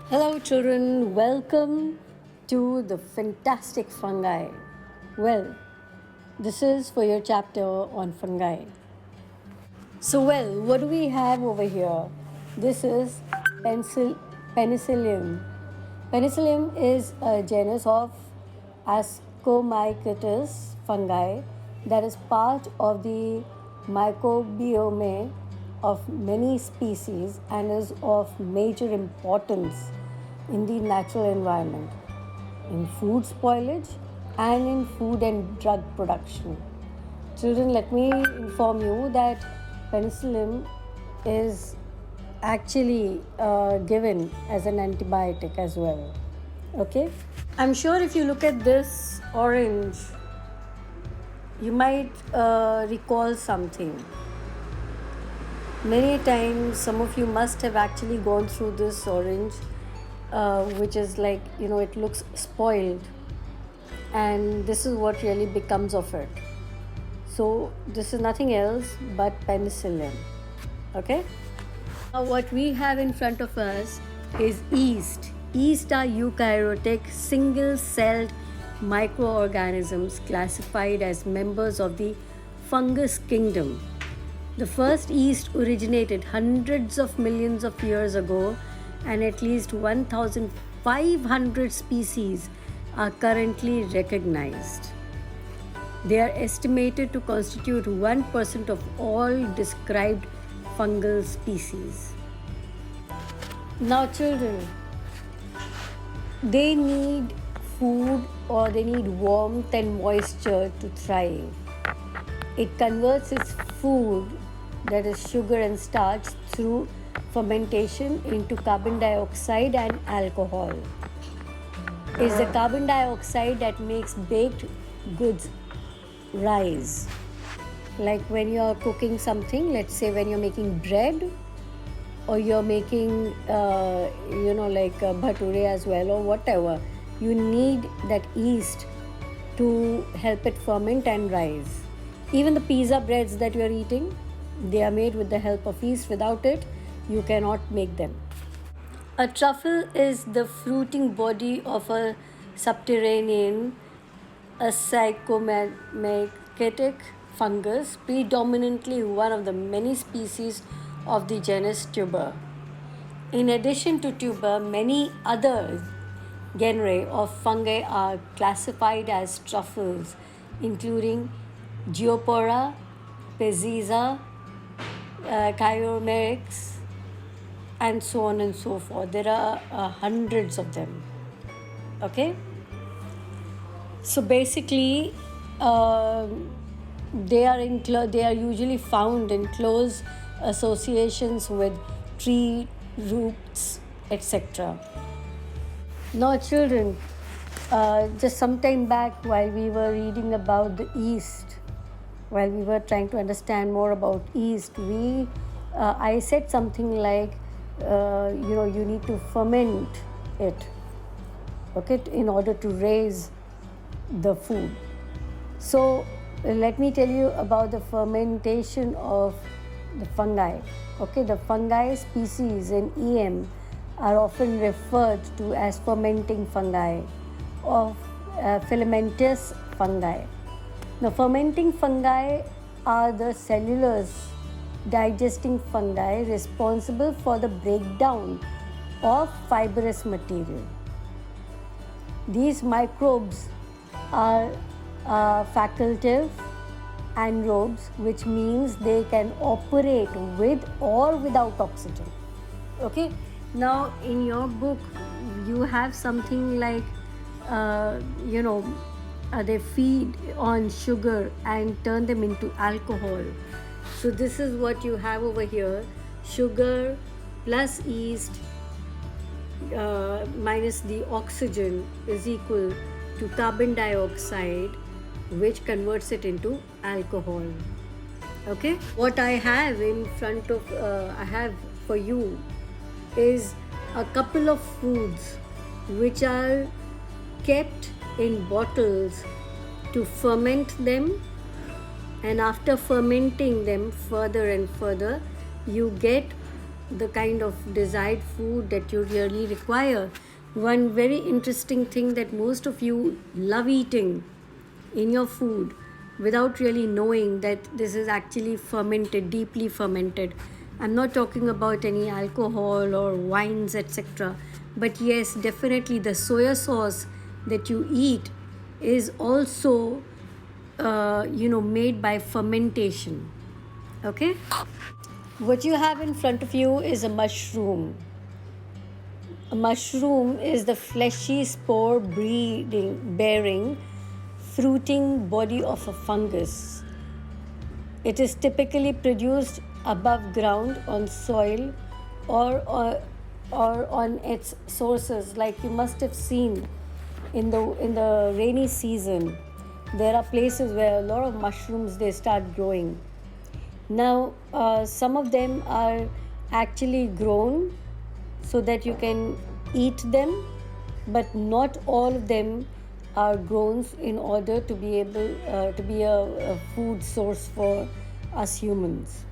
Hello, children. Welcome to the fantastic fungi. Well, this is for your chapter on fungi. So, what do we have over here? This is penicillium. Penicillium is a genus of Ascomycetes fungi that is part of the microbiome of many species and is of major importance in the natural environment, in food spoilage, and in food and drug production. Children, let me inform you that penicillin is actually given as an antibiotic as well. Okay? I'm sure if you look at this orange, you might recall something. Many times, some of you must have actually gone through this orange, which is like, it looks spoiled, and this is what really becomes of it. So, this is nothing else but penicillin. Okay? Now, what we have in front of us is yeast. Yeast are eukaryotic, single-celled microorganisms classified as members of the fungus kingdom. The first yeast originated hundreds of millions of years ago, and at least 1,500 species are currently recognized. They are estimated to constitute 1% of all described fungal species. Now, children, they need food or they need warmth and moisture to thrive. It converts its food, that is sugar and starch, through fermentation into carbon dioxide and alcohol. It's the carbon dioxide that makes baked goods rise. Like when you're cooking something, let's say when you're making bread or you're making like bhature as well or whatever, you need that yeast to help it ferment and rise. Even the pizza breads that you're eating, they are made with the help of yeast. Without it, you cannot make them. A truffle is the fruiting body of a subterranean Ascomycetic fungus, predominantly one of the many species of the genus Tuber. In addition to tuber, many other genera of fungi are classified as truffles, including Geopora, Peziza, Chiromerix, and so on and so forth. There are hundreds of them. Okay? So basically, they are usually found in close associations with tree roots, etc. Now, children, just some time back, while we were reading about the yeast, while we were trying to understand more about yeast, I said something like, you need to ferment it, okay, in order to raise the food. So let me tell you about the fermentation of the fungi. Okay, the fungi species in EM are often referred to as fermenting fungi or filamentous fungi. The fermenting fungi are the cellulose digesting fungi responsible for the breakdown of fibrous material. These microbes are facultative anaerobes, which means they can operate with or without oxygen. Okay, now in your book you have something like they feed on sugar and turn them into alcohol. So this is what you have over here: sugar plus yeast minus the oxygen is equal to carbon dioxide, which converts it into alcohol. Okay, what I have in front of I have for you is a couple of foods which are kept in bottles to ferment them, and after fermenting them further and further, you get the kind of desired food that you really require. One very interesting thing that most of you love eating in your food without really knowing that this is actually fermented, deeply fermented. I'm not talking about any alcohol or wines, etc. But yes, definitely the soya sauce that you eat is also, made by fermentation. Okay? What you have in front of you is a mushroom. A mushroom is the fleshy spore bearing fruiting body of a fungus. It is typically produced above ground on soil or on its sources, like you must have seen in the rainy season. There are places where a lot of mushrooms they start growing. Now, some of them are actually grown so that you can eat them, but not all of them are grown in order to be able to be a food source for us humans.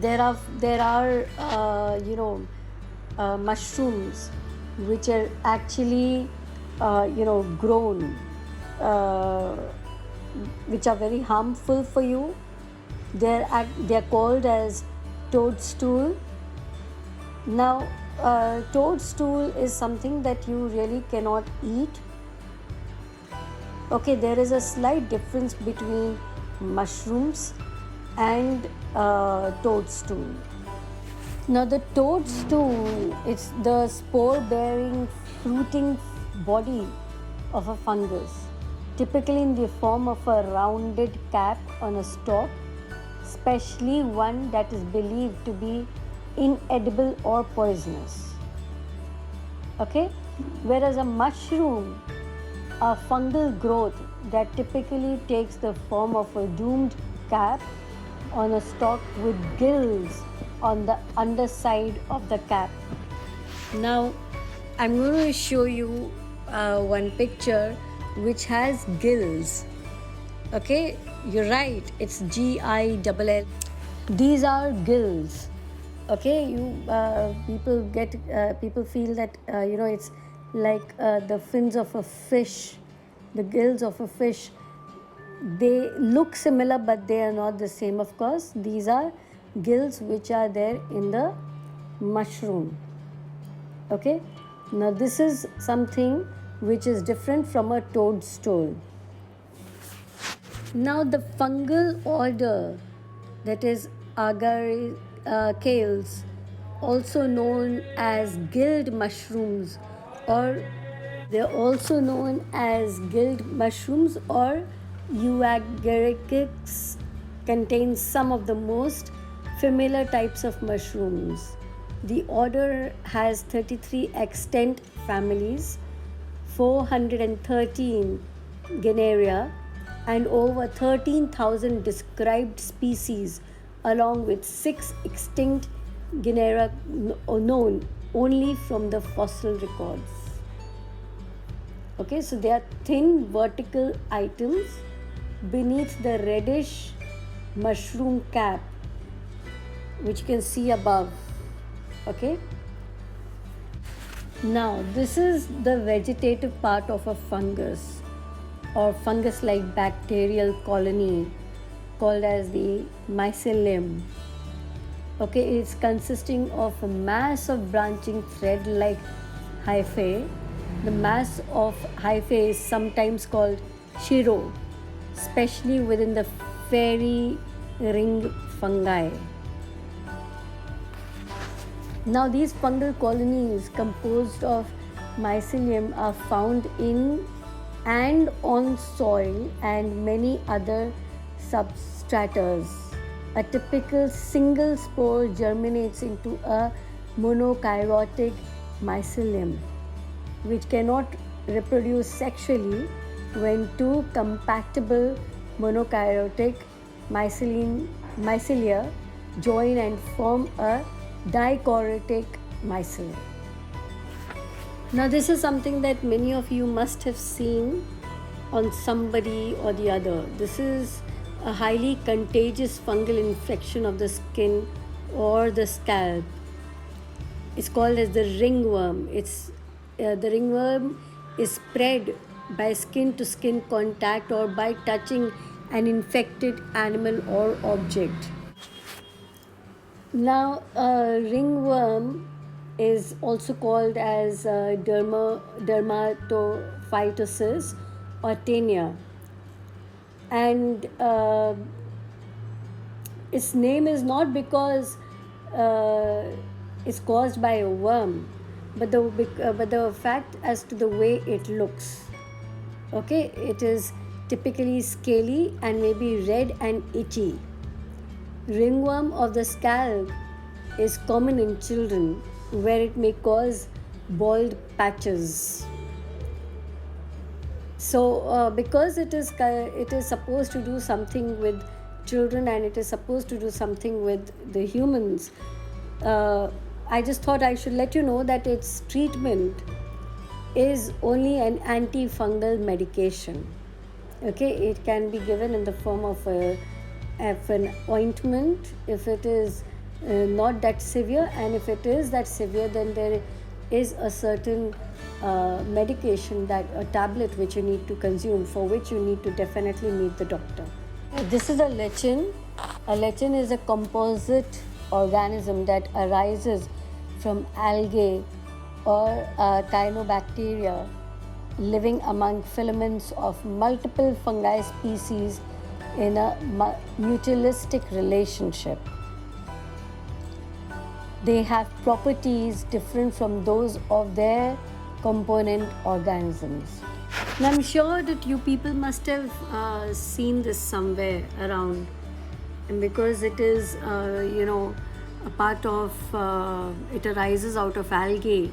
There are mushrooms which are actually grown, which are very harmful for you. They're called as toadstool. Now, toadstool is something that you really cannot eat. Okay, there is a slight difference between mushrooms and toadstool. Now, the toadstool, it's the spore-bearing fruiting body of a fungus, typically in the form of a rounded cap on a stalk, especially one that is believed to be inedible or poisonous. Okay? Whereas a mushroom, a fungal growth that typically takes the form of a domed cap on a stalk with gills on the underside of the cap. Now, I'm going to show you one picture which has gills. Okay, you're right, it's Gill. These are gills. Okay, people feel that it's like the fins of a fish, the gills of a fish. They look similar, but they are not the same. Of course, these are gills which are there in the mushroom. Okay, now this is something which is different from a toadstool. Now, the fungal order, that is Agaricales, also known as gilled mushrooms, or they're also known as gilled mushrooms or Euagaricales, contains some of the most familiar types of mushrooms. The order has 33 extant families, 413 genera, and over 13,000 described species, along with 6 extinct genera known only from the fossil records. Okay, so they are thin vertical items beneath the reddish mushroom cap, which you can see above. Okay. Now, this is the vegetative part of a fungus or fungus-like bacterial colony called as the mycelium. Okay, it's consisting of a mass of branching thread-like hyphae. The mass of hyphae is sometimes called shiro, especially within the fairy ring fungi. Now, these fungal colonies composed of mycelium are found in and on soil and many other substratas. A typical single spore germinates into a monokaryotic mycelium, which cannot reproduce sexually when two compatible monokaryotic mycelia join and form a dikaryotic mycelium. Now, this is something that many of you must have seen on somebody or the other. This is a highly contagious fungal infection of the skin or the scalp. It's called as the ringworm. The ringworm is spread by skin to skin contact or by touching an infected animal or object. Now, ringworm is also called as dermatophytosis or tinea, and its name is not because it's caused by a worm, but the fact as to the way it looks. Okay, it is typically scaly and maybe red and itchy. Ringworm of the scalp is common in children, where it may cause bald patches. So, because it is supposed to do something with children and it is supposed to do something with the humans, I just thought I should let you know that its treatment is only an antifungal medication. Okay, it can be given in the form of an ointment if it is not that severe, and if it is that severe, then there is a certain medication, that a tablet which you need to consume, for which you need to definitely meet the doctor. This is a lichen. A lichen is a composite organism that arises from algae or cyanobacteria living among filaments of multiple fungi species in a mutualistic relationship. They have properties different from those of their component organisms. Now, I'm sure that you people must have seen this somewhere around, and because it is, a part of, it arises out of algae.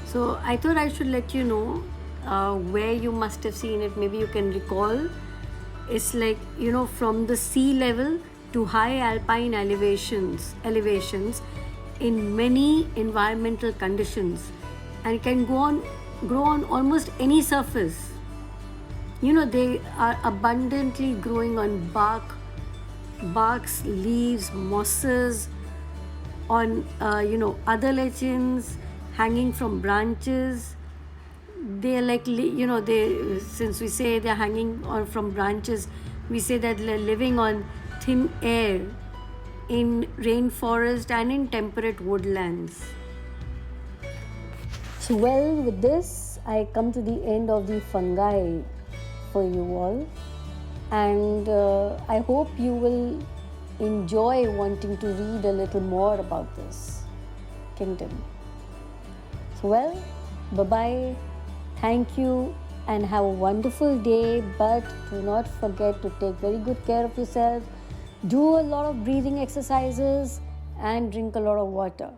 So I thought I should let you know where you must have seen it. Maybe you can recall. It's like, from the sea level to high alpine elevations in many environmental conditions, and it can grow on almost any surface. They are abundantly growing on barks, leaves, mosses, on other lichens, hanging from branches. They're like, since we say they're hanging from branches, we say that they're living on thin air in rainforest and in temperate woodlands. So, well, with this, I come to the end of the fungi for you all, and I hope you will enjoy wanting to read a little more about this kingdom. So, well, bye-bye. Thank you and have a wonderful day, but do not forget to take very good care of yourself. Do a lot of breathing exercises and drink a lot of water.